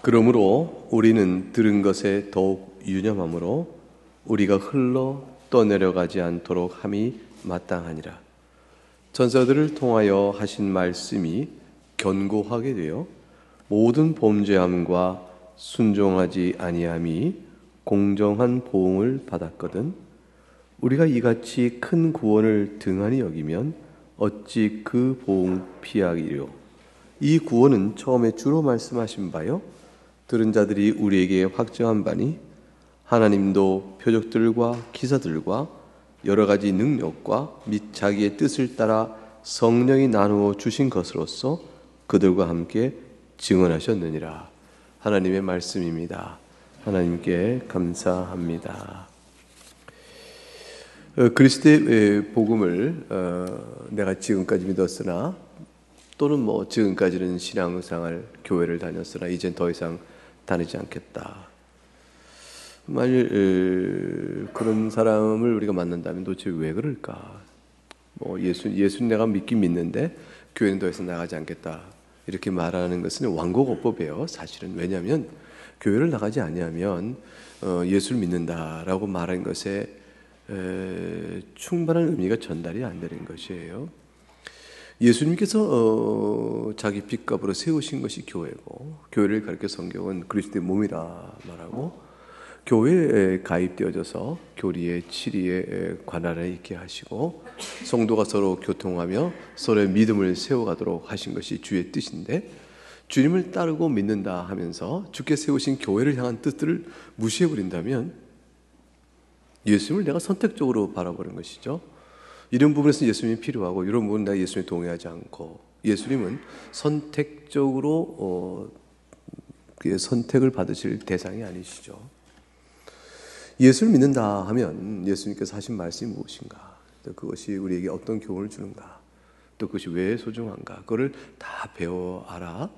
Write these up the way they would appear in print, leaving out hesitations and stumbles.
그러므로 우리는 들은 것에 더욱 유념함으로 우리가 흘러 떠내려가지 않도록 함이 마땅하니라. 전사들을 통하여 하신 말씀이 견고하게 되어 모든 범죄함과 순종하지 아니함이 공정한 보응을 받았거든. 우리가 이같이 큰 구원을 등한히 여기면 어찌 그 보응 피하기려. 이 구원은 처음에 주로 말씀하신 바요 들은 자들이 우리에게 확증한 바니 하나님도 표적들과 기사들과 여러 가지 능력과 및 자기의 뜻을 따라 성령이 나누어 주신 것으로서 그들과 함께 증언하셨느니라. 하나님의 말씀입니다. 하나님께 감사합니다. 그리스도의 복음을 내가 지금까지 믿었으나 또는 지금까지는 신앙생활 교회를 다녔으나 이젠 더 이상 다니지 않겠다. 만일 그런 사람을 우리가 만난다면 도대체 왜 그럴까? 예수는 내가 믿긴 믿는데 교회는 더 이상 나가지 않겠다. 이렇게 말하는 것은 완곡어법이에요. 사실은. 왜냐하면 교회를 나가지 아니하면 예수를 믿는다라고 말하는 것에 충분한 의미가 전달이 안 되는 것이에요. 예수님께서 자기 핏값으로 세우신 것이 교회고, 교회를 가르쳐 성경은 그리스도의 몸이라 말하고, 교회에 가입되어져서 교리에 치리에 관할에 있게 하시고 성도가 서로 교통하며 서로의 믿음을 세워가도록 하신 것이 주의 뜻인데, 주님을 따르고 믿는다 하면서 주께 세우신 교회를 향한 뜻들을 무시해버린다면 예수님을 내가 선택적으로 바라보는 것이죠. 이런 부분에서 예수님이 필요하고 이런 부분은 내가 예수님에 동의하지 않고, 예수님은 선택적으로 그의 선택을 받으실 대상이 아니시죠. 예수를 믿는다 하면 예수님께서 하신 말씀이 무엇인가, 또 그것이 우리에게 어떤 교훈을 주는가, 또 그것이 왜 소중한가, 그거를 다 배워 알아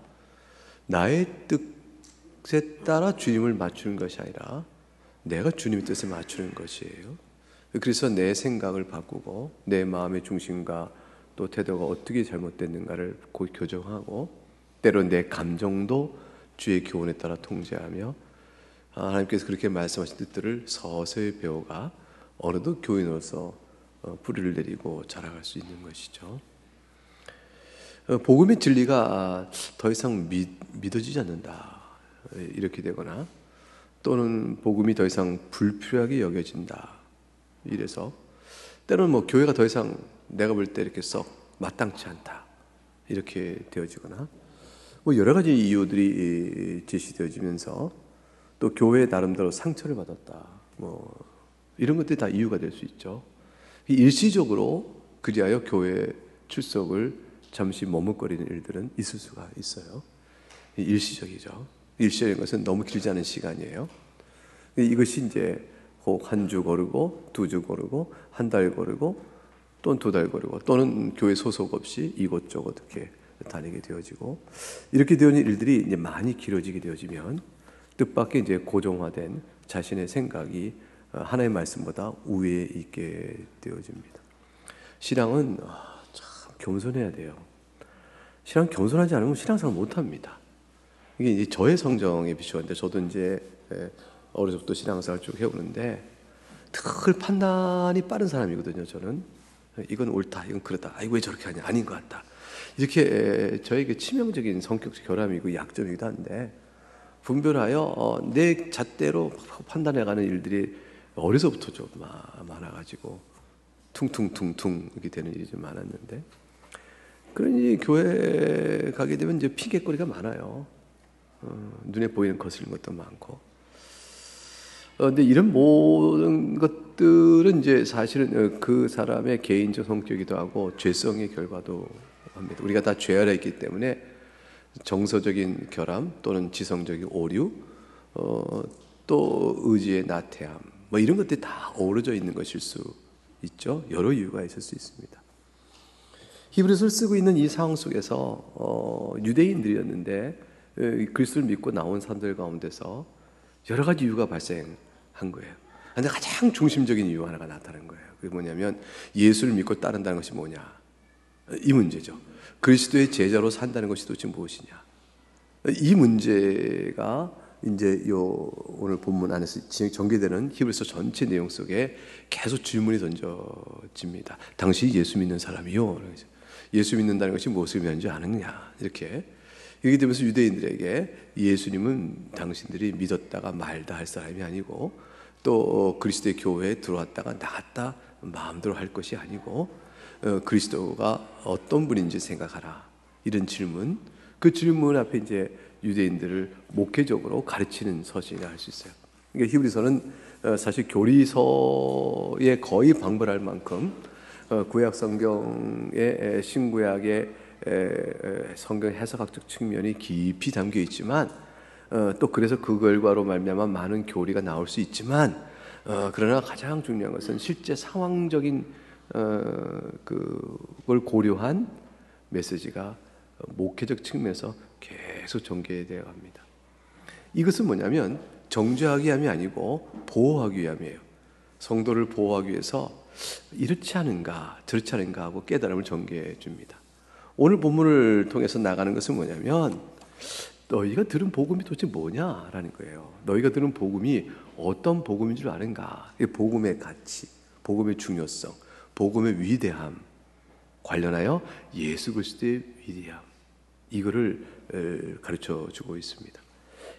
나의 뜻에 따라 주님을 맞추는 것이 아니라 내가 주님의 뜻에 맞추는 것이에요. 그래서 내 생각을 바꾸고 내 마음의 중심과 또 태도가 어떻게 잘못됐는가를 교정하고, 때론 내 감정도 주의 교훈에 따라 통제하며 하나님께서 그렇게 말씀하신 뜻들을 서서히 배워가 어느덧 교인으로서 뿌리를 내리고 자라갈 수 있는 것이죠. 복음의 진리가 더 이상 믿어지지 않는다, 이렇게 되거나 또는 복음이 더 이상 불필요하게 여겨진다, 이래서 때로는 교회가 더 이상 내가 볼 때 이렇게 썩 마땅치 않다, 이렇게 되어지거나 여러 가지 이유들이 제시되어지면서 또 교회에 나름대로 상처를 받았다, 이런 것들이 다 이유가 될 수 있죠. 일시적으로 그리하여 교회 출석을 잠시 머뭇거리는 일들은 있을 수가 있어요. 일시적이죠. 일시적인 것은 너무 길지 않은 시간이에요. 이것이 이제 혹 한 주 거르고 두 주 거르고 한 달 거르고 또는 두 달 거르고 또는 교회 소속 없이 이곳저곳 이렇게 다니게 되어지고, 이렇게 되어진 일들이 이제 많이 길어지게 되어지면 뜻밖의 이제 고정화된 자신의 생각이 하나님의 말씀보다 우위에 있게 되어집니다. 신앙은 참 겸손해야 돼요. 신앙 겸손하지 않으면 신앙생활 못합니다. 이게 이제 저의 성정에 비추었는데, 저도 이제 어려서부터 신앙생활 쭉 해오는데 늘 판단이 빠른 사람이거든요. 저는 이건 옳다, 이건 그렇다, 아이고 왜 저렇게 하냐, 아닌 것 같다, 이렇게 저에게 치명적인 성격적 결함이고 약점이기도 한데, 분별하여 내 잣대로 판단해가는 일들이 어려서부터 좀 많아가지고 퉁퉁퉁퉁 이렇게 되는 일이 좀 많았는데, 그러니 교회 가게 되면 이제 핑계거리가 많아요. 눈에 보이는 거슬린 것도 많고. 근데 이런 모든 것들은 이제 사실은 그 사람의 개인적 성격이기도 하고 죄성의 결과도 합니다. 우리가 다 죄아래 있기 때문에 정서적인 결함 또는 지성적인 오류, 또 의지의 나태함, 이런 것들이 다 어우러져 있는 것일 수 있죠. 여러 이유가 있을 수 있습니다. 히브리서를 쓰고 있는 이 상황 속에서 유대인들이었는데 그리스도를 믿고 나온 사람들 가운데서 여러 가지 이유가 발생한 거예요. 그런데 가장 중심적인 이유 하나가 나타난 거예요. 그게 뭐냐면 예수를 믿고 따른다는 것이 뭐냐, 이 문제죠. 그리스도의 제자로 산다는 것이 도대체 무엇이냐. 이 문제가 이제 오늘 본문 안에서 전개되는 히브리서 전체 내용 속에 계속 질문이 던져집니다. 당신이 예수 믿는 사람이요? 예수 믿는다는 것이 무엇을 의미하는지 아느냐? 이렇게 되면서 유대인들에게 예수님은 당신들이 믿었다가 말다 할 사람이 아니고 또 그리스도의 교회에 들어왔다가 나갔다 마음대로 할 것이 아니고 그리스도가 어떤 분인지 생각하라. 이런 질문, 그 질문 앞에 이제 유대인들을 목회적으로 가르치는 서신이라 할 수 있어요. 그러니까 히브리서는 사실 교리서에 거의 방불할 만큼 구약 성경의 신구약의 성경 해석학적 측면이 깊이 담겨 있지만 또 그래서 그 결과로 말미암아 많은 교리가 나올 수 있지만 그러나 가장 중요한 것은 실제 상황적인 그걸 고려한 메시지가 목회적 측면에서 계속 전개되어 갑니다. 이것은 뭐냐면 정죄하기 위함이 아니고 보호하기 위함이에요. 성도를 보호하기 위해서 이렇지 않은가 저렇지 않은가 하고 깨달음을 전개해 줍니다. 오늘 본문을 통해서 나가는 것은 뭐냐면 너희가 들은 복음이 도대체 뭐냐라는 거예요. 너희가 들은 복음이 어떤 복음인 줄 아는가? 복음의 가치, 복음의 중요성, 복음의 위대함 관련하여 예수 그리스도의 위대함, 이거를 가르쳐 주고 있습니다.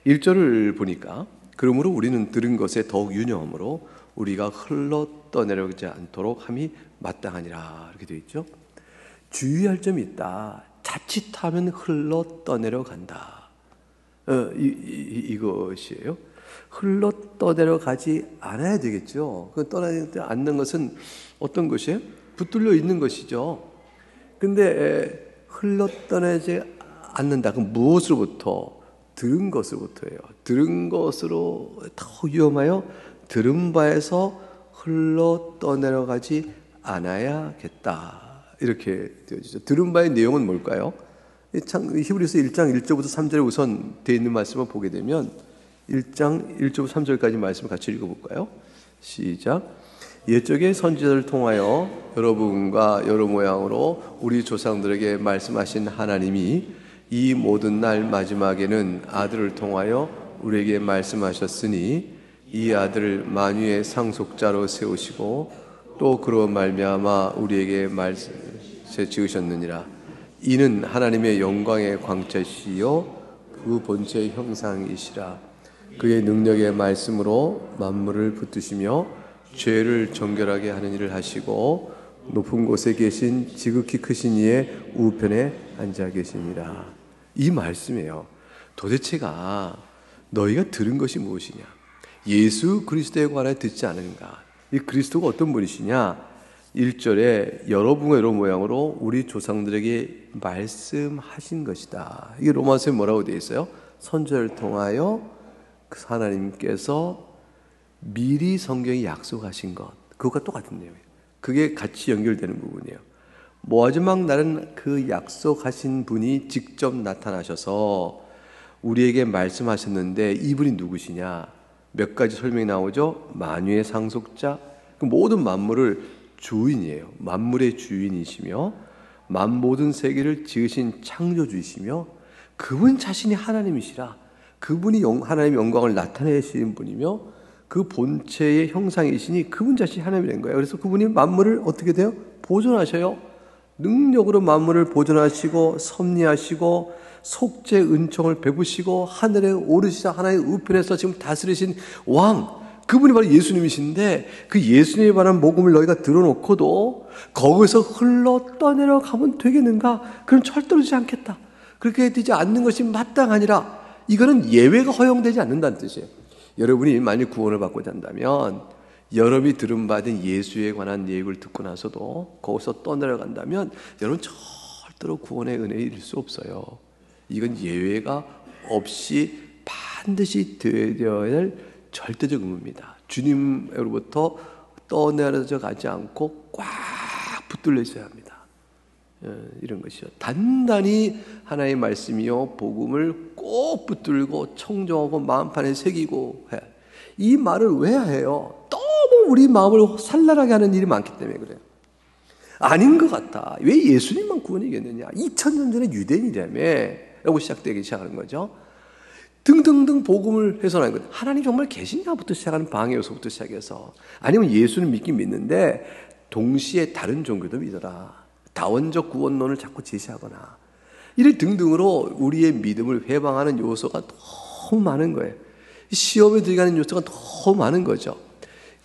1절을 보니까 그러므로 우리는 들은 것에 더욱 유념함으로 우리가 흘러 떠내려가지 않도록 함이 마땅하니라, 이렇게 되어 있죠. 주의할 점이 있다. 자칫하면 흘러 떠내려간다. 이것이에요. 흘러 떠내려가지 않아야 되겠죠. 그 떠나지 않는 것은 어떤 것이에요? 붙들려 있는 것이죠. 근데 흘러 떠나지 않는다. 그럼 무엇으로부터? 들은 것으로부터예요. 들은 것으로 더 위험하여 들은 바에서 흘러 떠내려가지 않아야겠다. 이렇게 되어지죠. 들은 바의 내용은 뭘까요? 히브리서 1장 1절부터 3절에 우선 되어 있는 말씀을 보게 되면 1장 1절부터 3절까지 말씀을 같이 읽어볼까요? 시작. 옛적의 선지자를 통하여 여러분과 여러 모양으로 우리 조상들에게 말씀하신 하나님이 이 모든 날 마지막에는 아들을 통하여 우리에게 말씀하셨으니 이 아들을 만유의 상속자로 세우시고 또 그로 말미암아 우리에게 말씀해 지으셨느니라. 이는 하나님의 영광의 광채시요 그 본체의 형상이시라. 그의 능력의 말씀으로 만물을 붙드시며 죄를 정결하게 하는 일을 하시고 높은 곳에 계신 지극히 크신 이의 우편에 앉아 계시니라. 이 말씀이에요. 도대체가 너희가 들은 것이 무엇이냐? 예수 그리스도에 관하여 듣지 않은가? 이 그리스도가 어떤 분이시냐? 1절에 여러분과 여러 모양으로 우리 조상들에게 말씀하신 것이다. 이게 로마서에 뭐라고 되어 있어요? 선지자를 통하여 하나님께서 미리 성경이 약속하신 것, 그것과 똑같은 내용이에요. 그게 같이 연결되는 부분이에요. 마지막 날은 그 약속하신 분이 직접 나타나셔서 우리에게 말씀하셨는데 이분이 누구시냐? 몇 가지 설명이 나오죠. 만유의 상속자, 그 모든 만물을 주인이에요. 만물의 주인이시며 모든 세계를 지으신 창조주이시며 그분 자신이 하나님이시라. 그분이 하나님의 영광을 나타내시는 분이며 그 본체의 형상이시니 그분 자신이 하나님이 된 거예요. 그래서 그분이 만물을 어떻게 돼요? 보존하셔요. 능력으로 만물을 보존하시고 섭리하시고 속죄 은총을 베푸시고 하늘에 오르시자 하나님의 우편에서 지금 다스리신 왕, 그분이 바로 예수님이신데 그 예수님에 관한 복음을 너희가 들어놓고도 거기서 흘러 떠내려가면 되겠는가? 그럼 절대로 되지 않겠다. 그렇게 되지 않는 것이 마땅하니라. 이거는 예외가 허용되지 않는다는 뜻이에요. 여러분이 만약 구원을 받고자 한다면 여러분이 들은받은 예수에 관한 예육을 듣고 나서도 거기서 떠내려간다면 여러분 절대로 구원의 은혜에 이를 수 없어요. 이건 예외가 없이 반드시 되어야 할 절대적 의무입니다. 주님으로부터 떠내려져 가지 않고 꽉 붙들려 있어야 합니다. 이런 것이요. 단단히 하나님의 말씀이요 복음을 꼭 붙들고 청정하고 마음판에 새기고 해. 이 말을 왜 해요? 너무 우리 마음을 산란하게 하는 일이 많기 때문에 그래요. 아닌 것 같다. 왜 예수님만 구원이겠느냐? 2000년 전에 유대인이라며 라고 시작되기 시작하는 거죠. 등등등 복음을 훼손하는 것. 하나님 정말 계시냐부터 시작하는 방해 요소부터 시작해서, 아니면 예수는 믿긴 믿는데 동시에 다른 종교도 믿어라, 다원적 구원론을 자꾸 제시하거나, 이를 등등으로 우리의 믿음을 회방하는 요소가 너무 많은 거예요. 시험에 들어가는 요소가 너무 많은 거죠.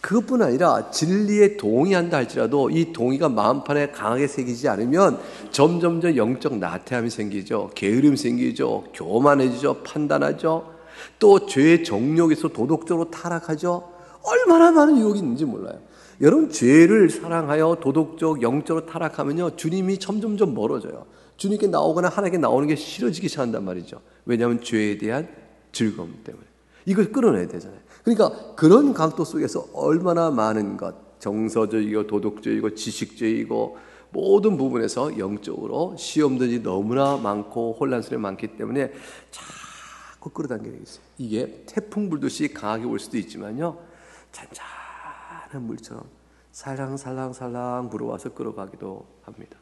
그것뿐 아니라 진리에 동의한다 할지라도 이 동의가 마음판에 강하게 새기지 않으면 점점점 영적 나태함이 생기죠. 게으름이 생기죠. 교만해지죠. 판단하죠. 또 죄의 정욕에서 도덕적으로 타락하죠. 얼마나 많은 유혹이 있는지 몰라요. 여러분, 죄를 사랑하여 도덕적, 영적으로 타락하면요, 주님이 점점점 멀어져요. 주님께 나오거나 하나님께 나오는 게 싫어지기 시작한단 말이죠. 왜냐하면 죄에 대한 즐거움 때문에. 이걸 끌어내야 되잖아요. 그러니까 그런 강도 속에서 얼마나 많은 것, 정서적이고 도덕적이고 지식적이고 모든 부분에서 영적으로 시험들이 너무나 많고 혼란스러움이 많기 때문에 자꾸 끌어당기게 있어요. 이게 태풍 불듯이 강하게 올 수도 있지만요, 잔잔한 물처럼 살랑살랑살랑 불어와서 끌어가기도 합니다.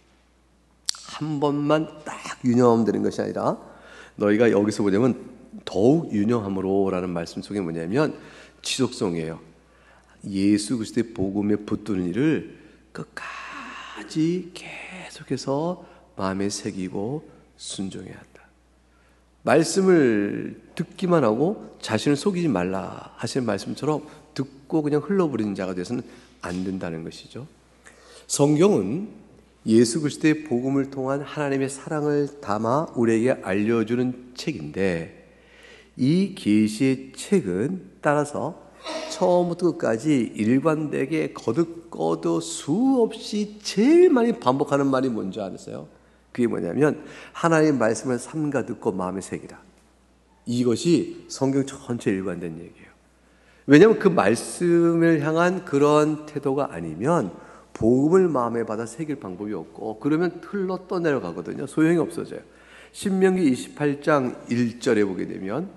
한 번만 딱 유념하면 되는 것이 아니라, 너희가 여기서 보자면 더욱 유념함으로 라는 말씀 속에 뭐냐면 지속성이에요. 예수 그리스도의 복음에 붙드는 일을 끝까지 계속해서 마음에 새기고 순종해야 한다. 말씀을 듣기만 하고 자신을 속이지 말라 하시는 말씀처럼 듣고 그냥 흘러버리는 자가 돼서는 안 된다는 것이죠. 성경은 예수 그리스도의 복음을 통한 하나님의 사랑을 담아 우리에게 알려주는 책인데, 이 계시의 책은 따라서 처음부터 끝까지 일관되게 거듭거듭 수없이 제일 많이 반복하는 말이 뭔지 아세요? 그게 뭐냐면 하나님의 말씀을 삼가 듣고 마음에 새기라. 이것이 성경 전체 일관된 얘기예요. 왜냐하면 그 말씀을 향한 그런 태도가 아니면 복음을 마음에 받아 새길 방법이 없고, 그러면 흘러 떠내려가거든요. 소용이 없어져요. 신명기 28장 1절에 보게 되면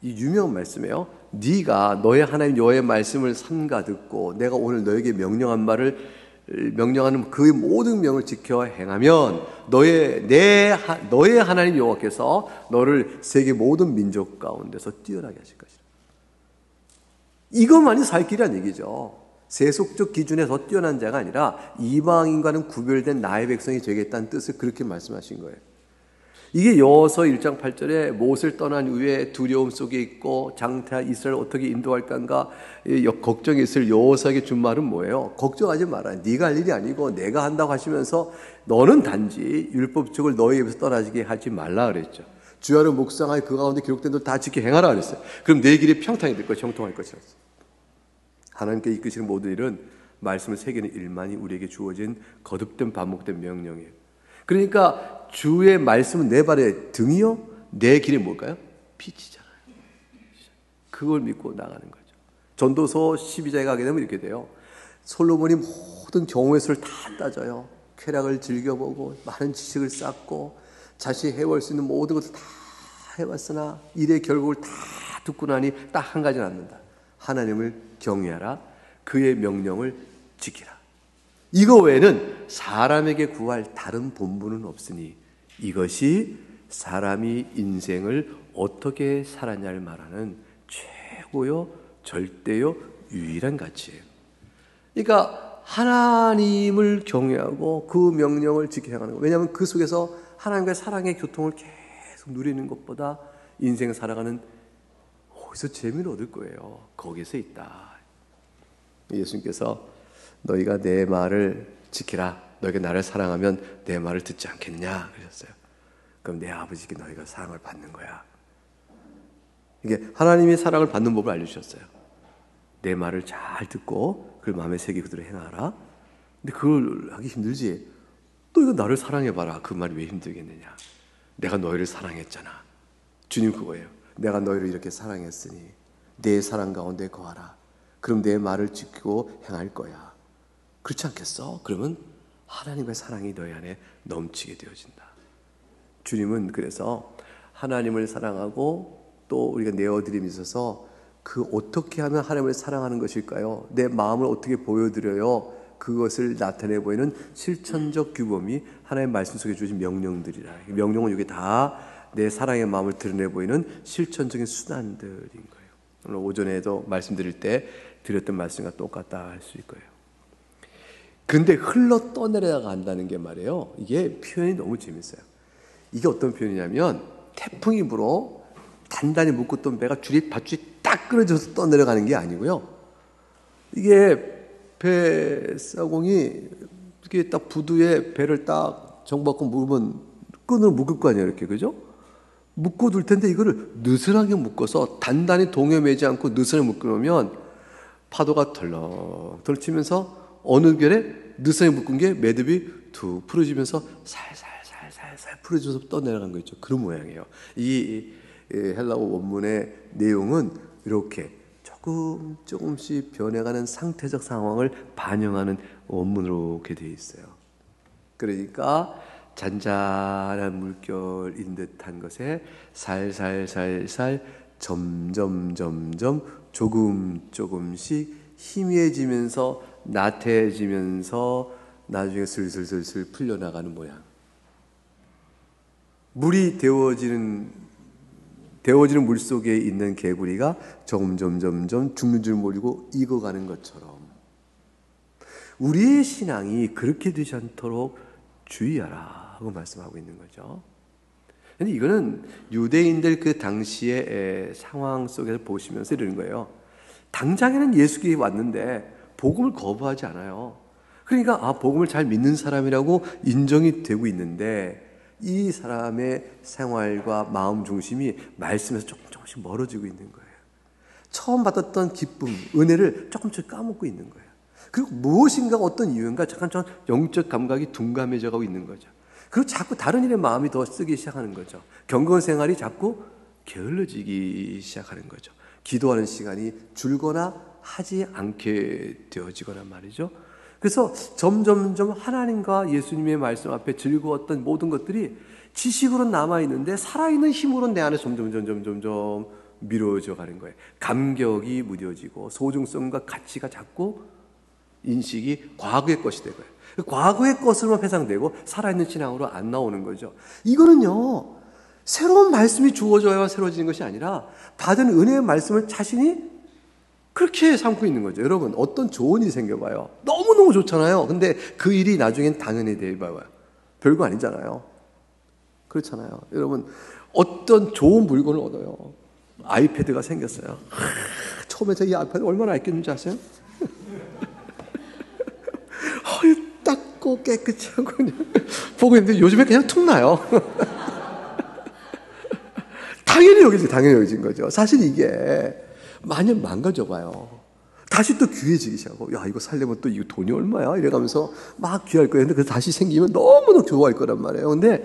이 유명한 말씀이에요. 네가 너의 하나님 여호와의 말씀을 삼가 듣고 내가 오늘 너에게 명령한 말을 명령하는 그 모든 명을 지켜 행하면 너의 하나님 여호와께서 너를 세계 모든 민족 가운데서 뛰어나게 하실 것이다. 이것만이 살 길이란 얘기죠. 세속적 기준에 더 뛰어난 자가 아니라 이방인과는 구별된 나의 백성이 되겠다는 뜻을 그렇게 말씀하신 거예요. 이게 여호수아 1장 8절에 못을 떠난 후에 두려움 속에 있고 장태한 이스라엘 어떻게 인도할까 한가 걱정이 있을 여호수아에게 준 말은 뭐예요? 걱정하지 마라. 네가 할 일이 아니고 내가 한다고 하시면서 너는 단지 율법책을 너희 입에서 떠나지게 하지 말라 그랬죠. 주야를 묵상하여 그 가운데 기록된 대로 다 지켜 행하라 그랬어요. 그럼 내 길이 평탄이 될 것이고 형통할 것이었어요. 하나님께 이끄시는 모든 일은 말씀을 새기는 일만이 우리에게 주어진 거듭된 반복된 명령이에요. 그러니까 주의 말씀은 내 발의 등이요 내 길이 뭘까요? 빛이잖아요. 그걸 믿고 나가는 거죠. 전도서 12장에 가게 되면 이렇게 돼요. 솔로몬이 모든 경우의 수를 다 따져요. 쾌락을 즐겨보고 많은 지식을 쌓고 자신이 해볼 수 있는 모든 것을 다 해봤으나 일의 결국을 다 듣고 나니 딱 한 가지 남는다. 하나님을 경외하라. 그의 명령을 지키라. 이거 외에는 사람에게 구할 다른 본분은 없으니 이것이 사람이 인생을 어떻게 살았냐를 말하는 최고요 절대요 유일한 가치예요. 그러니까 하나님을 경외하고 그 명령을 지켜야 하는 거예요. 왜냐하면 그 속에서 하나님과의 사랑의 교통을 계속 누리는 것보다 인생을 살아가는 거기서 재미를 얻을 거예요. 거기서 있다. 예수님께서 너희가 내 말을 지키라. 너희가 나를 사랑하면 내 말을 듣지 않겠느냐 그러셨어요. 그럼 내 아버지께 너희가 사랑을 받는 거야. 이게 하나님이 사랑을 받는 법을 알려주셨어요. 내 말을 잘 듣고 그걸 마음에 새기고 그대로 행하라. 근데 그걸 하기 힘들지. 너희가 나를 사랑해봐라. 그 말이 왜 힘들겠느냐. 내가 너희를 사랑했잖아. 주님 그거예요. 내가 너희를 이렇게 사랑했으니 내 사랑 가운데 거하라. 그럼 내 말을 지키고 행할 거야. 그렇지 않겠어? 그러면 하나님의 사랑이 너희 안에 넘치게 되어진다. 주님은 그래서 하나님을 사랑하고 또 우리가 내어드림이 있어서 그 어떻게 하면 하나님을 사랑하는 것일까요? 내 마음을 어떻게 보여드려요? 그것을 나타내 보이는 실천적 규범이 하나님의 말씀 속에 주신 명령들이라. 명령은 이게 다 내 사랑의 마음을 드러내 보이는 실천적인 수단들인 거예요. 오늘 오전에도 말씀드릴 때 드렸던 말씀과 똑같다 할 수 있고요. 근데 흘러 떠내려가 간다는 게 말이에요. 이게 표현이 너무 재밌어요. 이게 어떤 표현이냐면 태풍이 불어 단단히 묶었던 배가 밧줄이 딱 끊어져서 떠내려가는 게 아니고요. 이게 배 사공이 이렇게 딱 부두에 배를 딱 정박고 물으면 끈으로 묶을 거 아니에요, 이렇게. 그죠? 묶어둘 텐데 이거를 느슨하게 묶어서 단단히 동여매지 않고 느슨하게 묶어놓으면 파도가 덜렁덜렁 치면서 어느 결에 느슨하게 묶은 게 매듭이 툭 풀어지면서 살살 풀어져서 떠내려간 거 있죠. 그런 모양이에요. 이 헬라어 원문의 내용은 이렇게 조금씩 변해가는 상태적 상황을 반영하는 원문으로 이렇게 되어 있어요. 그러니까 잔잔한 물결인 듯한 것에 살살살살 점점 조금씩 희미해지면서 나태해지면서 나중에 슬슬 풀려나가는 모양. 물이 데워지는 물 속에 있는 개구리가 점점 죽는 줄 모르고 익어가는 것처럼 우리의 신앙이 그렇게 되지 않도록 주의하라 하고 말씀하고 있는 거죠. 근데 이거는 유대인들 그 당시의 상황 속에서 보시면서 이러는 거예요. 당장에는 예수님이 왔는데 복음을 거부하지 않아요. 그러니까 복음을 잘 믿는 사람이라고 인정이 되고 있는데 이 사람의 생활과 마음 중심이 말씀에서 조금씩 멀어지고 있는 거예요. 처음 받았던 기쁨, 은혜를 조금씩 까먹고 있는 거예요. 그리고 무엇인가 어떤 이유인가 잠깐 영적 감각이 둔감해져 가고 있는 거죠. 그리고 자꾸 다른 일에 마음이 더 쓰기 시작하는 거죠. 경건 생활이 자꾸 게을러지기 시작하는 거죠. 기도하는 시간이 줄거나 하지 않게 되어지거나 말이죠. 그래서 점점 하나님과 예수님의 말씀 앞에 즐거웠던 모든 것들이 지식으로 남아있는데 살아있는 힘으로 내 안에 점점 미뤄져 가는 거예요. 감격이 무뎌지고 소중성과 가치가 자꾸 인식이 과거의 것이 되고요. 과거의 것으로만 회상되고 살아있는 신앙으로 안 나오는 거죠. 이거는요, 새로운 말씀이 주어져야 새로워지는 것이 아니라 받은 은혜의 말씀을 자신이 그렇게 삼고 있는 거죠. 여러분, 어떤 좋은 일이 생겨봐요. 너무너무 좋잖아요. 근데 그 일이 나중엔 당연히 돼봐요. 별거 아니잖아요. 그렇잖아요. 여러분, 어떤 좋은 물건을 얻어요. 아이패드가 생겼어요. 처음에 저 이 아이패드 얼마나 아꼈는지 아세요? 닦고 깨끗이 하고 그냥 보고 있는데 요즘에 그냥 툭 나요. 당연히 여겨진 거죠. 사실 이게 만약 망가져봐요. 다시 또 귀해지기 시작하고, 야, 이거 살려면 또 이거 돈이 얼마야? 이래가면서 막 귀할 거예요. 근데 다시 생기면 너무너무 좋아할 거란 말이에요. 근데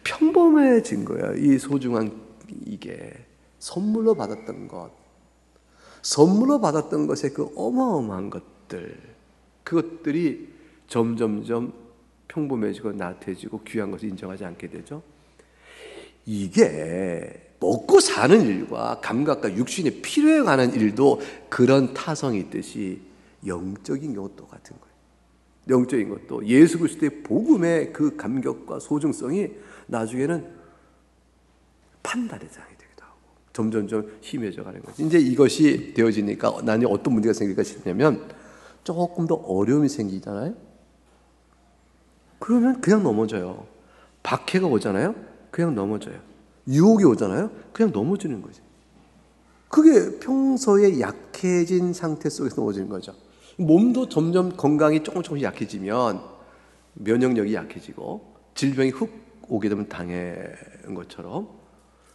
평범해진 거예요. 이 소중한 이게. 선물로 받았던 것의 그 어마어마한 것들, 그것들이 점점 평범해지고 나태해지고 귀한 것을 인정하지 않게 되죠. 이게 먹고 사는 일과 감각과 육신의 필요에 관한 일도 그런 타성이 있듯이 영적인 경우 똑같은 거예요. 영적인 것도 예수 그리스도의 복음의 그 감격과 소중성이 나중에는 판단의 장이 되기도 하고 점점 희미해져 가는 거죠. 이제 이것이 되어지니까 나는 어떤 문제가 생길까 싶냐면 조금 더 어려움이 생기잖아요. 그러면 그냥 넘어져요. 박해가 오잖아요. 그냥 넘어져요. 유혹이 오잖아요. 그냥 넘어지는 거죠. 그게 평소에 약해진 상태 속에서 넘어지는 거죠. 몸도 점점 건강이 조금 약해지면 면역력이 약해지고 질병이 훅 오게 되면 당한 것처럼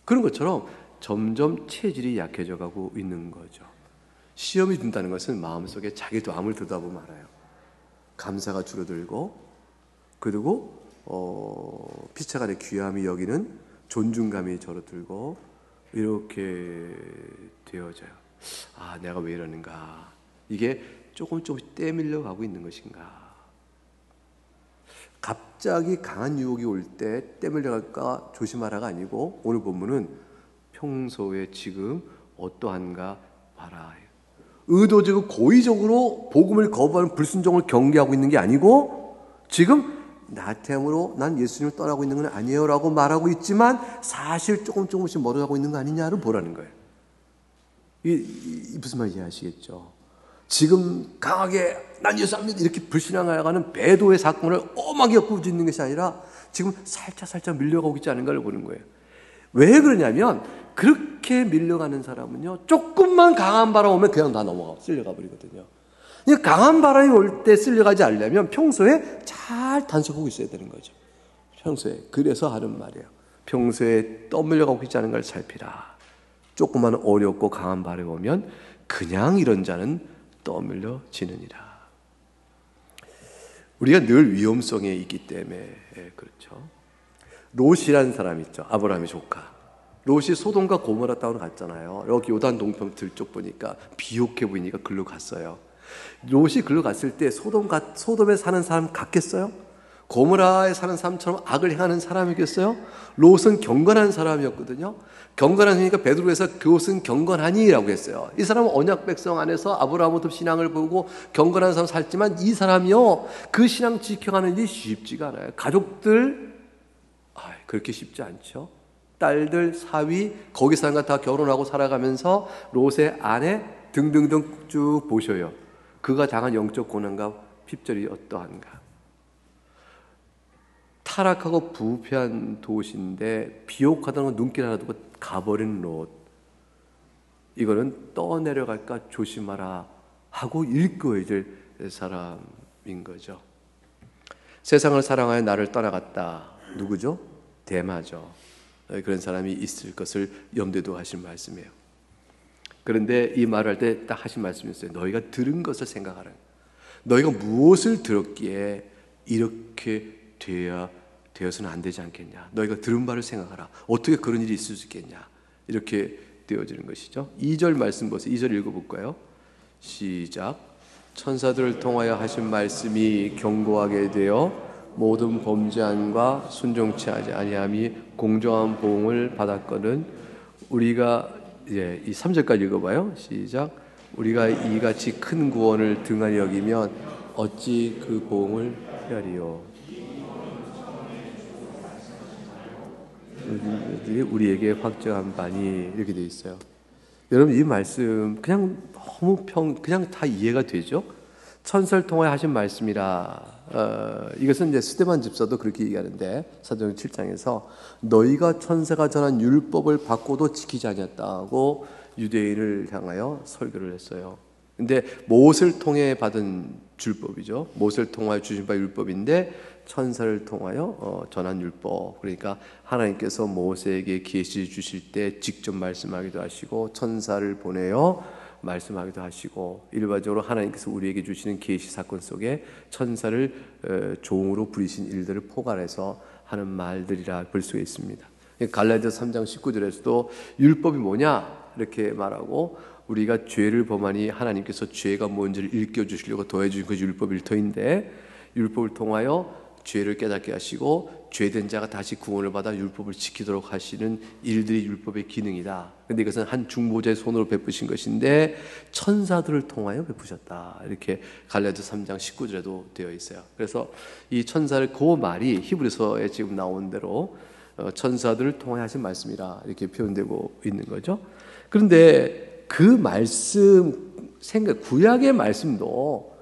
그런 것처럼 점점 체질이 약해져 가고 있는 거죠. 시험이 든다는 것은 마음속에 자기도 암을 들여다보면 알아요. 감사가 줄어들고 그리고 피차간의 귀함이 여기는 존중감이 절어들고 이렇게 되어져요. 아, 내가 왜 이러는가? 이게 조금씩 떼밀려 가고 있는 것인가? 갑자기 강한 유혹이 올 때 떼밀려 갈까 조심하라가 아니고 오늘 본문은 평소에 지금 어떠한가 봐라. 의도적으로 고의적으로 복음을 거부하는 불순종을 경계하고 있는 게 아니고 지금 나태함으로 난 예수님을 떠나고 있는 건 아니에요 라고 말하고 있지만 사실 조금씩 멀어가고 있는 거 아니냐를 보라는 거예요. 이 무슨 말인지 아시겠죠? 지금 강하게 난 예수 안 믿어 이렇게 불신앙하여가는 배도의 사건을 엄하게 엮고 있는 것이 아니라 지금 살짝 밀려가고 있지 않은가를 보는 거예요. 왜 그러냐면 그렇게 밀려가는 사람은요 조금만 강한 바람 오면 그냥 다 넘어가 쓸려가 버리거든요. 강한 바람이 올 때 쓸려가지 않으려면 평소에 잘 단속하고 있어야 되는 거죠. 평소에. 그래서 하는 말이에요. 평소에 떠밀려가고 있지 않은 걸 살피라. 조금만 어렵고 강한 바람이 오면 그냥 이런 자는 떠밀려지느니라. 우리가 늘 위험성에 있기 때문에 그렇죠. 롯이라는 사람 있죠. 아브라함의 조카. 롯이 소돔과 고모라 땅으로 갔잖아요. 여기 요단 동편 들쪽 보니까 비옥해 보이니까 글로 갔어요. 롯이 글로 갔을 때 소돔에 사는 사람 같겠어요? 고모라에 사는 사람처럼 악을 행하는 사람이겠어요? 롯은 경건한 사람이었거든요. 경건하니까 베드로에서 그것은 경건하니라고 했어요. 이 사람은 언약 백성 안에서 아브라함부터 신앙을 보고 경건한 사람 살지만 이 사람이요 그 신앙 지켜가는 일이 쉽지가 않아요. 가족들 그렇게 쉽지 않죠. 딸들, 사위, 거기 사는 거 다 결혼하고 살아가면서 롯의 아내 등등등 쭉 보셔요. 그가 당한 영적 고난과 핍절이 어떠한가. 타락하고 부패한 도시인데 비옥하다는 건 눈길 하나 두고 가버린 롯. 이거는 떠내려갈까 조심하라 하고 일궈야 될 사람인 거죠. 세상을 사랑하여 나를 떠나갔다. 누구죠? 데마죠. 그런 사람이 있을 것을 염두에 두고 하신 말씀이에요. 그런데 이 말을 할 때 딱 하신 말씀이 있어요. 너희가 들은 것을 생각하라. 너희가 무엇을 들었기에 이렇게 되어서는 안 되지 않겠냐. 너희가 들은 바를 생각하라. 어떻게 그런 일이 있을 수 있겠냐. 이렇게 되어지는 것이죠. 2절 말씀 보세요. 2절 읽어볼까요? 시작. 천사들을 통하여 하신 말씀이 견고하게 되어 모든 범죄함과 순종치 아니함이 공정한 보응을 받았거든. 우리가 이 3절까지 읽어봐요. 시작. 우리가 이같이 큰 구원을 등한히 여기면 어찌 그 보응을 헤아리요. 우리에게 확정한 바니 이렇게 되어 있어요. 여러분 이 말씀 그냥 너무 그냥 다 이해가 되죠? 천사를 통하여 하신 말씀이라. 이것은 이제 스데반 집사도 그렇게 얘기하는데 사도행전 7장에서 너희가 천사가 전한 율법을 받고도 지키지 아니했다고 유대인을 향하여 설교를 했어요. 근데 모세를 통해 받은 율법이죠. 모세를 통하여 주신 바 율법인데 천사를 통하여 전한 율법. 그러니까 하나님께서 모세에게 계시 주실 때 직접 말씀하기도 하시고 천사를 보내어 말씀하기도 하시고 일반적으로 하나님께서 우리에게 주시는 계시 사건 속에 천사를 종으로 부리신 일들을 포괄해서 하는 말들이라 볼 수 있습니다. 갈라디아서 3장 19절에서도 율법이 뭐냐 이렇게 말하고 우리가 죄를 범하니 하나님께서 죄가 뭔지를 일깨워주시려고 더해주신 것이 율법 일터인데 율법을 통하여 죄를 깨닫게 하시고 죄된 자가 다시 구원을 받아 율법을 지키도록 하시는 일들이 율법의 기능이다. 그런데 이것은 한 중보자의 손으로 베푸신 것인데 천사들을 통하여 베푸셨다. 이렇게 갈라디아서 3장 19절에도 되어 있어요. 그래서 이 천사를 그 말이 히브리서에 지금 나온 대로 천사들을 통하여 하신 말씀이라 이렇게 표현되고 있는 거죠. 그런데 그 말씀 구약의 말씀도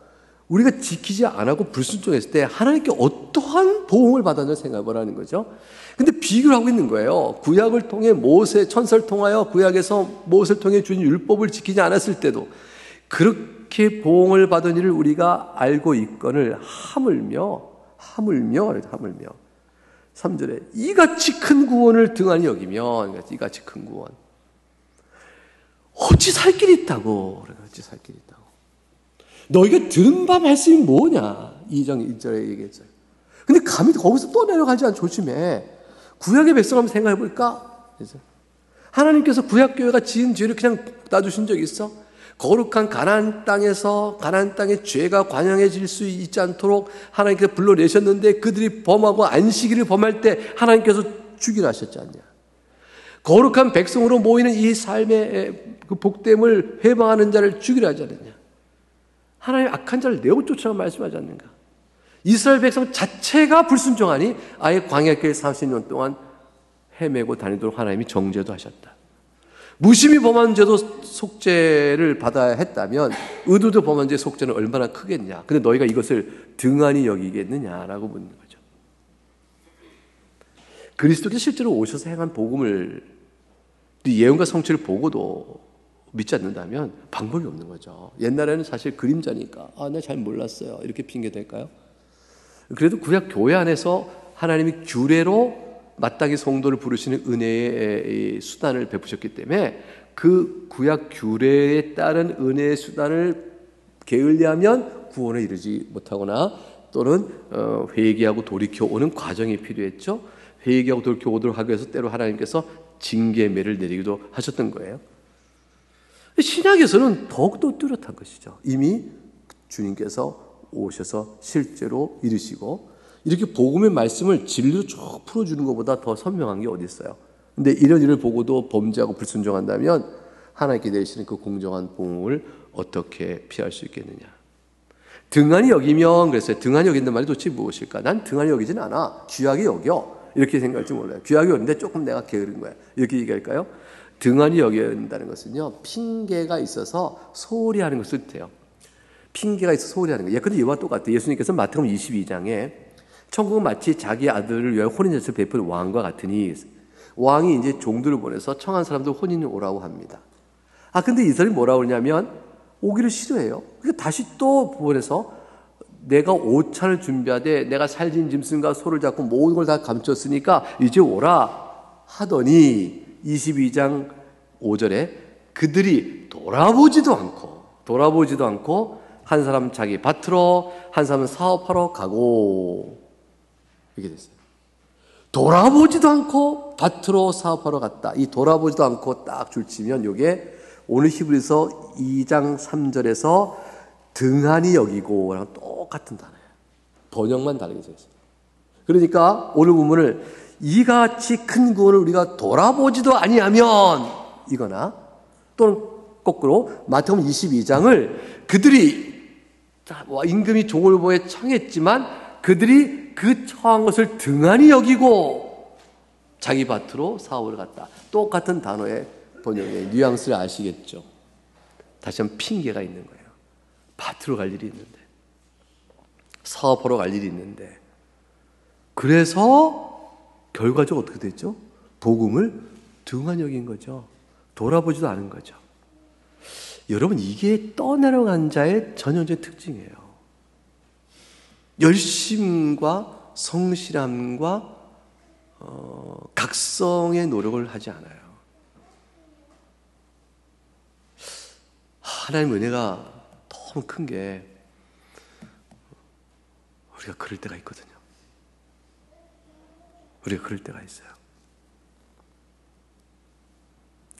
우리가 지키지 않고 불순종했을 때 하나님께 어떠한 보응을 받았는지 생각해보라는 거죠. 근데 비교를 하고 있는 거예요. 구약을 통해 천사를 통하여 구약에서 모세를 통해 준 율법을 지키지 않았을 때도 그렇게 보응을 받은 일을 우리가 알고 있거늘 하물며 3절에 이같이 큰 구원을 등한히 여기면 이같이 큰 구원 어찌 살 길이 있다고. 어찌 살 길이 있다고. 너희가 들은 바 말씀이 뭐냐? 2장 1절에 얘기했어요. 근데 감히 거기서 또 내려가지 않아. 조심해. 구약의 백성 한번 생각해 볼까? 하나님께서 구약교회가 지은 죄를 그냥 놔두신 적이 있어? 거룩한 가나안 땅에 죄가 관영해질 수 있지 않도록 하나님께서 불러내셨는데 그들이 범하고 안식일을 범할 때 하나님께서 죽이라 하셨지 않냐? 거룩한 백성으로 모이는 이 삶의 그 복됨을 회방하는 자를 죽이려 하지 않느냐. 하나님 악한 자를 내어 쫓아가 말씀하지 않는가. 이스라엘 백성 자체가 불순종하니 아예 광야길 40년 동안 헤매고 다니도록 하나님이 정죄도 하셨다. 무심히 범한 죄도 속죄를 받아야 했다면 의도도 범한 죄의 속죄는 얼마나 크겠냐. 근데 너희가 이것을 등한히 여기겠느냐라고 묻는 거죠. 그리스도께서 실제로 오셔서 행한 복음을 예언과 성취를 보고도 믿지 않는다면 방법이 없는 거죠. 옛날에는 사실 그림자니까 내가 잘 몰랐어요. 이렇게 핑계댈까요? 그래도 구약 교회 안에서 하나님이 규례로 마땅히 성도를 부르시는 은혜의 수단을 베푸셨기 때문에 그 구약 규례에 따른 은혜의 수단을 게을리하면 구원에 이르지 못하거나 또는 회개하고 돌이켜오는 과정이 필요했죠. 회개하고 돌이켜오도록 하기 위해서 때로 하나님께서 징계매를 내리기도 하셨던 거예요. 신약에서는 더욱더 뚜렷한 것이죠. 이미 주님께서 오셔서 실제로 이루시고 이렇게 복음의 말씀을 진리로 쭉 풀어주는 것보다 더 선명한 게 어디 있어요. 근데 이런 일을 보고도 범죄하고 불순종한다면 하나님께 내리시는 그 공정한 복음을 어떻게 피할 수 있겠느냐. 등한히 여기면 그랬어요. 등한히 여긴다는 말이 도대체 무엇일까? 난 등한히 여기지는 않아. 귀하게 여겨. 이렇게 생각할지 몰라요. 귀하게 여기는데 조금 내가 게으른 거야. 이렇게 얘기할까요? 등한히 여긴다는 것은요, 핑계가 있어서 소홀히 하는 것을 뜻해요. 핑계가 있어서 소홀히 하는 거예요. 근데 이와 똑같아요. 예수님께서 마태복음 22장에 천국은 마치 자기 아들을 위하여 혼인잔치를 베푸는 왕과 같으니 왕이 이제 종들을 보내서 청한 사람들 혼인을 오라고 합니다. 근데 이 사람이 뭐라고 그러냐면 오기를 싫어해요. 그러니까 다시 또 보내서 내가 오찬을 준비하되 내가 살진 짐승과 소를 잡고 모든 걸 다 감췄으니까 이제 오라 하더니 22장 5절에 그들이 돌아보지도 않고 한 사람 자기 밭으로 한 사람은 사업하러 가고 이렇게 됐어요. 돌아보지도 않고 밭으로 사업하러 갔다. 이 돌아보지도 않고 딱 줄치면 이게 오늘 히브리서 2장 3절에서 등한히 여기고랑 똑같은 단어예요. 번역만 다르게 되어 있어요. 그러니까 오늘 본문을 이같이 큰 구원을 우리가 돌아보지도 아니하면 이거나 또는 거꾸로 마태복음 22장을 그들이 임금이 종을 보에 청했지만 그들이 그 청한 것을 등한히 여기고 자기 밭으로 사업을 갔다. 똑같은 단어의 번역의 뉘앙스를 아시겠죠? 다시 한번 핑계가 있는 거예요. 밭으로 갈 일이 있는데 사업하러 갈 일이 있는데 그래서 결과적으로 어떻게 됐죠? 복음을 등한히 여긴 거죠. 돌아보지도 않은 거죠. 여러분 이게 떠내려간 자의 전형적인 특징이에요. 열심과 성실함과 각성의 노력을 하지 않아요. 하나님 은혜가 너무 큰 게 우리가 그럴 때가 있거든요. 우리가 그럴 때가 있어요.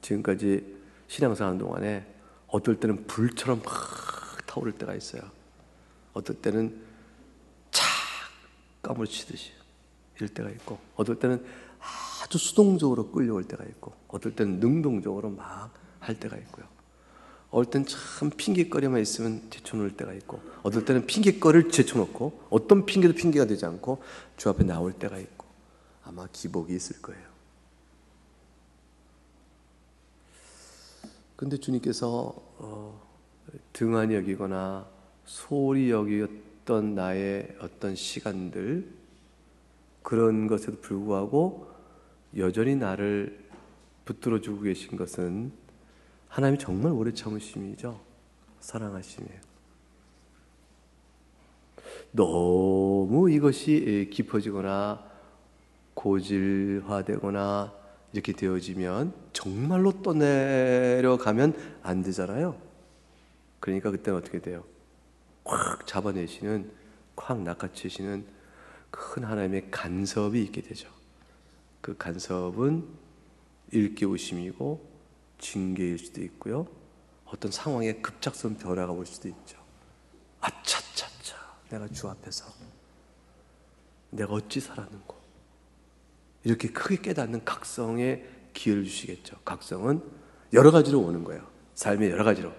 지금까지 신앙생활 동안에 어떨 때는 불처럼 막 타오를 때가 있어요. 어떨 때는 착 까무러치듯이 이럴 때가 있고 어떨 때는 아주 수동적으로 끌려올 때가 있고 어떨 때는 능동적으로 막 할 때가 있고요. 어떨 때는 참 핑계거리만 있으면 제쳐놓을 때가 있고 어떨 때는 핑계거리를 제쳐놓고 어떤 핑계도 핑계가 되지 않고 주 앞에 나올 때가 있고 아마 기복이 있을 거예요. 근데 주님께서 등한히 여기거나 소홀히 여기었던 나의 어떤 시간들 그런 것에도 불구하고 여전히 나를 붙들어주고 계신 것은 하나님이 정말 오래 참으심이죠. 사랑하심이에요. 너무 이것이 깊어지거나 고질화되거나 이렇게 되어지면 정말로 떠내려가면 안 되잖아요. 그러니까 그때는 어떻게 돼요? 콱 잡아내시는, 콱 낚아채시는 큰 하나님의 간섭이 있게 되죠. 그 간섭은 일깨우심이고 징계일 수도 있고요. 어떤 상황에 급작스러운 변화가 올 수도 있죠. 아차차차 내가 주 앞에서 내가 어찌 살았는고 이렇게 크게 깨닫는 각성의 기회를 주시겠죠. 각성은 여러 가지로 오는 거예요. 삶의 여러 가지로.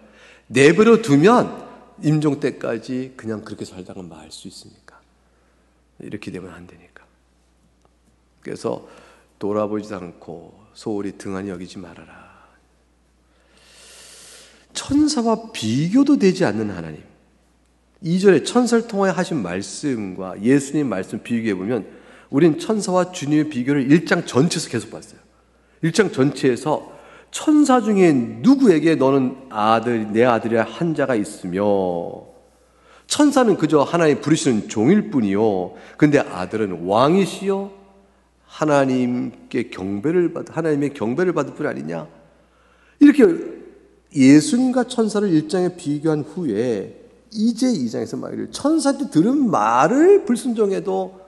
내버려 두면 임종 때까지 그냥 그렇게 살다가 말 수 있으니까. 이렇게 되면 안 되니까. 그래서 돌아보지도 않고 소홀히 등한히 여기지 말아라. 천사와 비교도 되지 않는 하나님. 2절에 천사를 통하여 하신 말씀과 예수님 말씀 비교해보면 우린 천사와 주님의 비교를 1장 전체에서 계속 봤어요. 1장 전체에서 천사 중에 누구에게 너는 내 아들이라 한 자가 있으며, 천사는 그저 하나님 부르시는 종일 뿐이요, 근데 아들은 왕이시요 하나님의 경배를 받을 뿐 아니냐. 이렇게 예수님과 천사를 1장에 비교한 후에 이제 2장에서 말이에요. 천사들이 들은 말을 불순종해도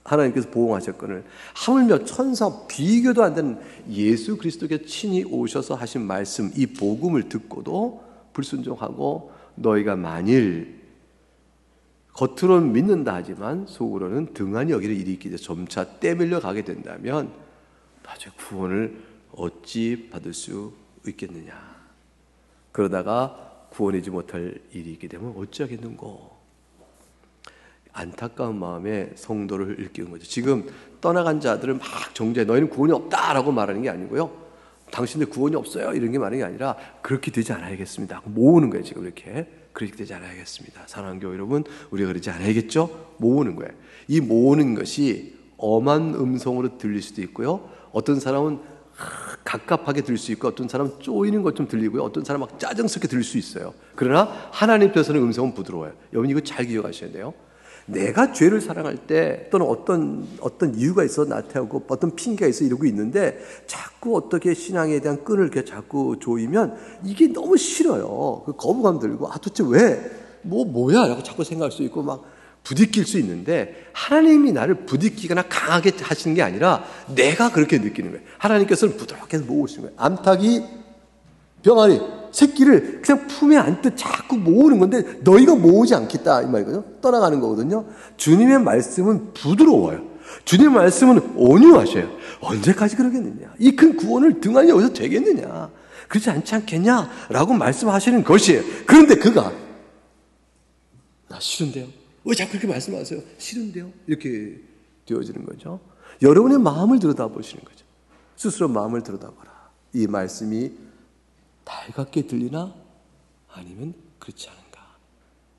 하나님께서 보응하셨거늘 하물며 천사 비교도 안 되는 예수 그리스도께 친히 오셔서 하신 말씀, 이 복음을 듣고도 불순종하고 너희가 만일 겉으로는 믿는다 하지만 속으로는 등한히 여기를 일으키되 점차 떼밀려 가게 된다면 나중에 구원을 어찌 받을 수 있겠느냐. 그러다가 구원하지 못할 일이 있게 되면 어찌하겠는고. 안타까운 마음에 성도를 일깨운 거죠. 지금 떠나간 자들은 막 정죄해. 너희는 구원이 없다라고 말하는 게 아니고요. 당신들 구원이 없어요. 이런 게 말하는 게 아니라 그렇게 되지 않아야겠습니다. 모으는 거예요. 지금 이렇게. 그렇게 되지 않아야겠습니다. 사랑하는 교회 여러분, 우리가 그러지 않아야겠죠? 모으는 거예요. 이 모으는 것이 엄한 음성으로 들릴 수도 있고요. 어떤 사람은 갑갑하게 들릴 수 있고, 어떤 사람은 쪼이는 것 좀 들리고요. 어떤 사람은 막 짜증스럽게 들릴 수 있어요. 그러나 하나님께서는 음성은 부드러워요. 여러분 이거 잘 기억하셔야 돼요. 내가 죄를 사랑할 때 또는 어떤 이유가 있어 나타나고 어떤 핑계가 있어 이러고 있는데 자꾸 어떻게 신앙에 대한 끈을 이렇게 자꾸 조이면 이게 너무 싫어요. 그 거부감 들고 도대체 왜 뭐야 라고 자꾸 생각할 수 있고 막 부딪힐 수 있는데, 하나님이 나를 부딪히거나 강하게 하시는 게 아니라 내가 그렇게 느끼는 거예요. 하나님께서는 부드럽게 모으시는 거예요. 암탉이 병아리 새끼를 그냥 품에 안듯 자꾸 모으는 건데 너희가 모으지 않겠다 이 말이거든요. 떠나가는 거거든요. 주님의 말씀은 부드러워요. 주님의 말씀은 온유하셔요. 언제까지 그러겠느냐. 이 큰 구원을 등한히 여기서 되겠느냐. 그렇지 않지 않겠냐라고 말씀하시는 것이에요. 그런데 그가 나 싫은데요. 왜 자꾸 그렇게 말씀하세요? 싫은데요. 이렇게 되어지는 거죠. 여러분의 마음을 들여다보시는 거죠. 스스로 마음을 들여다봐라. 이 말씀이 달갑게 들리나 아니면 그렇지 않은가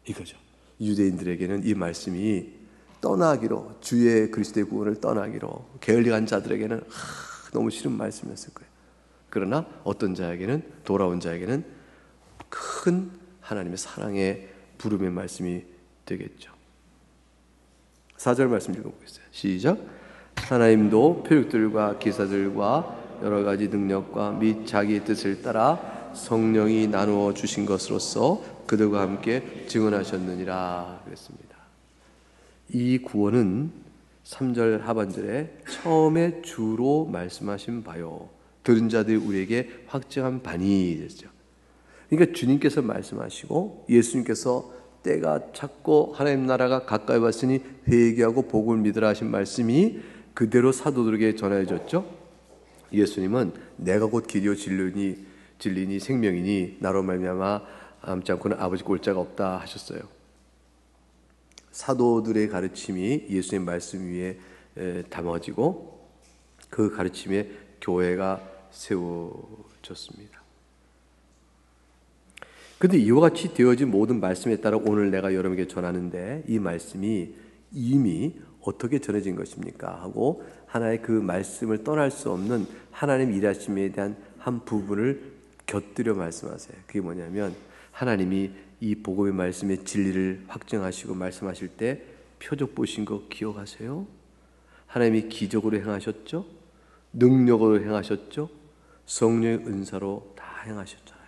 이거죠. 유대인들에게는 이 말씀이 떠나기로, 주의 그리스도의 구원을 떠나기로 게을리한 자들에게는 너무 싫은 말씀이었을 거예요. 그러나 어떤 자에게는, 돌아온 자에게는 큰 하나님의 사랑의 부름의 말씀이 되겠죠. 4절 말씀 읽어보겠어요. 시작. 하나님도 표적들과 기사들과 여러 가지 능력과 및 자기의 뜻을 따라 성령이 나누어 주신 것으로서 그들과 함께 증언하셨느니라 그랬습니다. 이 구원은 3절 하반절에 처음에 주로 말씀하신 바요, 들은 자들이 우리에게 확증한 바니 됐죠. 그러니까 주님께서 말씀하시고 예수님께서 때가 찼고 하나님 나라가 가까이 왔으니 회개하고 복음을 믿으라 하신 말씀이 그대로 사도들에게 전해졌죠. 예수님은 내가 곧 길이요 진리니 생명이니 나로 말미암아 암지 않고는 아버지 꼴자가 없다 하셨어요. 사도들의 가르침이 예수님 말씀 위에 담아지고 그 가르침에 교회가 세워졌습니다. 그런데 이와 같이 되어진 모든 말씀에 따라 오늘 내가 여러분에게 전하는데 이 말씀이 이미 어떻게 전해진 것입니까? 하고 하나의 그 말씀을 떠날 수 없는 하나님 일하심에 대한 한 부분을 곁들여 말씀하세요. 그게 뭐냐면 하나님이 이 복음의 말씀의 진리를 확증하시고 말씀하실 때 표적 보신 거 기억하세요? 하나님이 기적으로 행하셨죠? 능력으로 행하셨죠? 성령의 은사로 다 행하셨잖아요.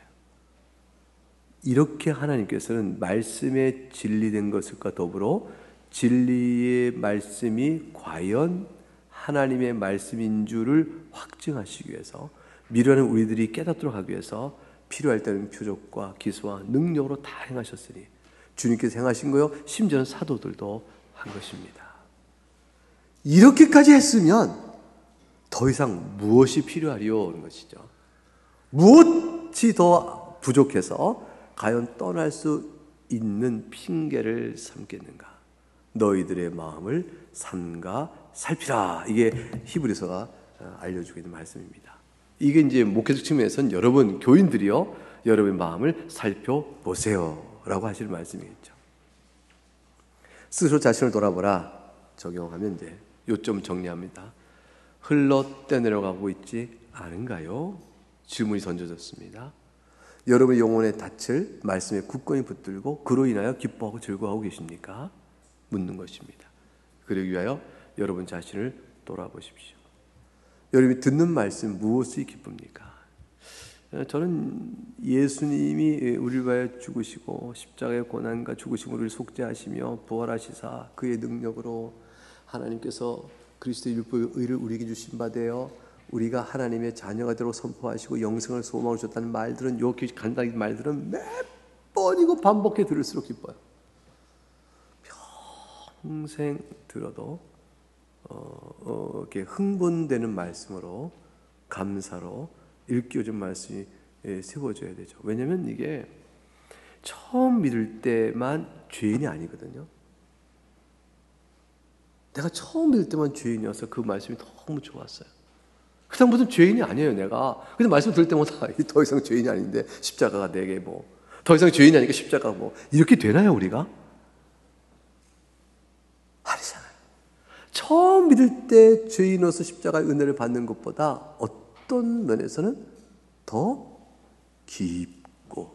이렇게 하나님께서는 말씀에 진리된 것과 더불어 진리의 말씀이 과연 하나님의 말씀인 줄을 확증하시기 위해서, 미련한 우리들이 깨닫도록 하기 위해서 필요할 때는 표적과 기수와 능력으로 다 행하셨으니, 주님께서 행하신 거요, 심지어는 사도들도 한 것입니다. 이렇게까지 했으면 더 이상 무엇이 필요하리요? 하는 것이죠. 무엇이 더 부족해서 과연 떠날 수 있는 핑계를 삼겠는가? 너희들의 마음을 삼가 살피라. 이게 히브리서가 알려주고 있는 말씀입니다. 이게 이제 목회적 측면에서는 여러분 교인들이요, 여러분의 마음을 살펴보세요라고 하시는 말씀이겠죠. 스스로 자신을 돌아보라 적용하면 이제 요점 정리합니다. 흘러 떠내려가고 있지 않은가요? 질문이 던져졌습니다. 여러분의 영혼의 닻을 말씀에 굳건히 붙들고 그로 인하여 기뻐하고 즐거워하고 계십니까? 묻는 것입니다. 그러기 위하여 여러분 자신을 돌아보십시오. 여러분이 듣는 말씀 무엇이 기쁩니까? 저는 예수님이 우리를 위하여 죽으시고 십자가의 고난과 죽으심으로 우리를 속죄하시며 부활하시사 그의 능력으로 하나님께서 그리스도의 율법의 의를 우리에게 주신 바 되어 우리가 하나님의 자녀가 되도록 선포하시고 영생을 소망으로 줬다는 말들은, 이렇게 간단한 말들은 몇 번이고 반복해 들을수록 기뻐요. 평생 들어도 이렇게 흥분되는 말씀으로, 감사로 일깨워준 말씀이 세워져야 되죠. 왜냐하면 이게 처음 믿을 때만 죄인이 아니거든요. 내가 처음 믿을 때만 죄인이어서 그 말씀이 너무 좋았어요. 그냥 무슨 죄인이 아니에요, 내가. 근데 말씀 들을 때마다 더 이상 죄인이 아닌데 십자가가 내게 뭐, 더 이상 죄인이 아니니까 십자가가 뭐, 이렇게 되나요, 우리가? 아니잖아요. 처음 믿을 때 죄인으로서 십자가의 은혜를 받는 것보다 어떤 면에서는 더 깊고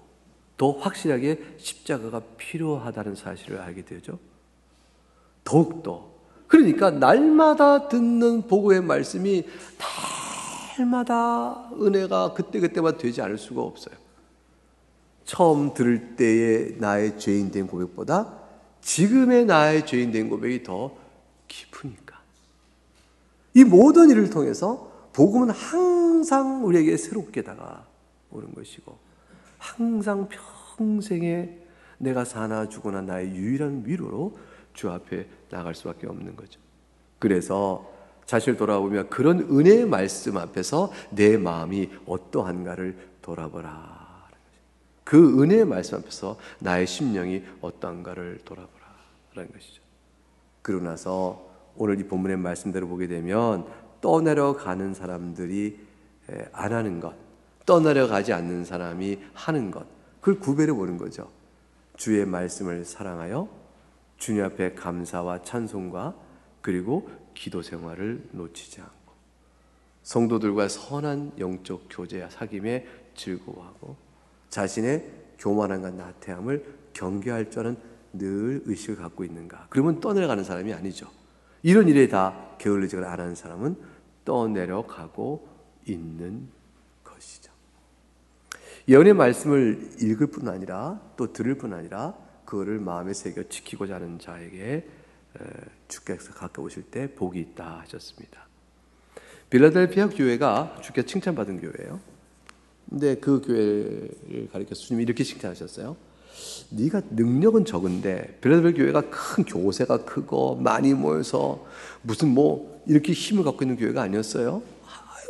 더 확실하게 십자가가 필요하다는 사실을 알게 되죠. 더욱더. 그러니까 날마다 듣는 복음의 말씀이 날마다 은혜가 그때그때만 되지 않을 수가 없어요. 처음 들을 때의 나의 죄인된 고백보다 지금의 나의 죄인된 고백이 더 깊으니까. 이 모든 일을 통해서 복음은 항상 우리에게 새롭게 다가오는 것이고, 항상 평생에 내가 사나 죽거나 나의 유일한 위로로 주 앞에 나갈 수밖에 없는 거죠. 그래서 자신을 돌아보며 그런 은혜의 말씀 앞에서 내 마음이 어떠한가를 돌아보라. 그 은혜의 말씀 앞에서 나의 심령이 어떠한가를 돌아보라 라는 것이죠. 그러고 나서 오늘 이 본문의 말씀대로 보게 되면 떠내려가는 사람들이 안 하는 것, 떠내려가지 않는 사람이 하는 것, 그걸 구별해 보는 거죠. 주의 말씀을 사랑하여 주님 앞에 감사와 찬송과 그리고 기도 생활을 놓치지 않고 성도들과 선한 영적 교제와 사귐에 즐거워하고 자신의 교만함과 나태함을 경계할 줄은 늘 의식을 갖고 있는가. 그러면 떠내려가는 사람이 아니죠. 이런 일에 다 게을르지 안 하는 사람은 떠내려가고 있는 것이죠. 예언의 말씀을 읽을 뿐 아니라 또 들을 뿐 아니라 그거를 마음에 새겨 지키고자 하는 자에게 주께서 가까우실 때 복이 있다 하셨습니다. 빌라델피아 교회가 주께 칭찬받은 교회예요. 근데 그 교회를 가리켜서 주님이 이렇게 칭찬하셨어요. 네가 능력은 적은데, 빌라델피아 교회가 큰 교세가 크고 많이 모여서 무슨 뭐 이렇게 힘을 갖고 있는 교회가 아니었어요.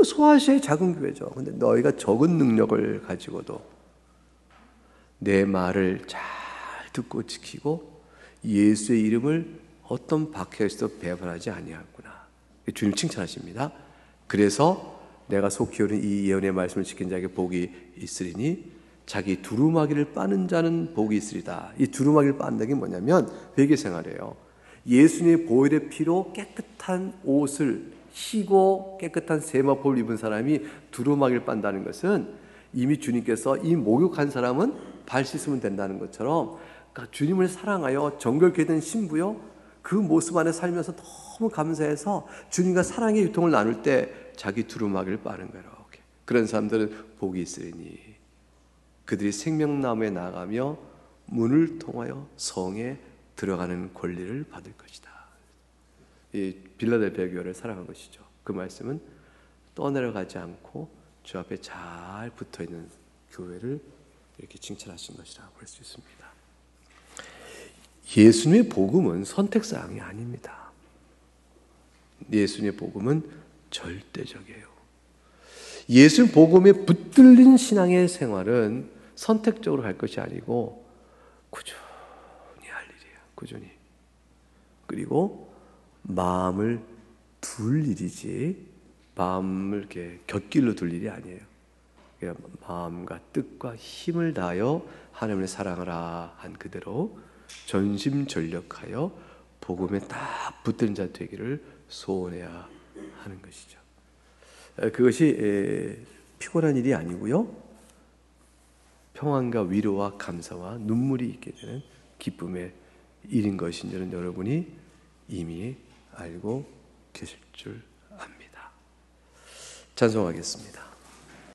소아시아의 작은 교회죠. 근데 너희가 적은 능력을 가지고도 내 말을 잘 듣고 지키고 예수의 이름을 어떤 박해에서도 배반하지 아니하구나. 주님 칭찬하십니다. 그래서 내가 속히 오는 이 예언의 말씀을 지킨 자에게 복이 있으리니 자기 두루마기를 빠는 자는 복이 있으리다. 이 두루마기를 빤다는 게 뭐냐면 회개생활이에요. 예수님의 보혈의 피로 깨끗한 옷을 희고 깨끗한 세마포를 입은 사람이 두루마기를 빤다는 것은 이미 주님께서 이 목욕한 사람은 발 씻으면 된다는 것처럼, 그러니까 주님을 사랑하여 정결케 된 신부요, 그 모습 안에 살면서 너무 감사해서 주님과 사랑의 유통을 나눌 때 자기 두루마기를 빠는 거예요. 그런 사람들은 복이 있으리니 그들이 생명나무에 나가며 문을 통하여 성에 들어가는 권리를 받을 것이다. 이 빌라델피아 교회를 사랑한 것이죠. 그 말씀은 떠내려가지 않고 주 앞에 잘 붙어있는 교회를 이렇게 칭찬하신 것이라고 볼 수 있습니다. 예수님의 복음은 선택사항이 아닙니다. 예수님의 복음은 절대적이에요. 예수 복음에 붙들린 신앙의 생활은 선택적으로 할 것이 아니고 꾸준히 할 일이에요. 꾸준히. 그리고 마음을 둘 일이지 마음을 이렇게 곁길로 둘 일이 아니에요. 그러니까 마음과 뜻과 힘을 다하여 하나님을 사랑하라 한 그대로 전심전력하여 복음에 딱 붙든 자 되기를 소원해야 하는 것이죠. 그것이 피곤한 일이 아니고요. 평안과 위로와 감사와 눈물이 있게 되는 기쁨의 일인 것인 줄은 여러분이 이미 알고 계실 줄 압니다. 찬송하겠습니다.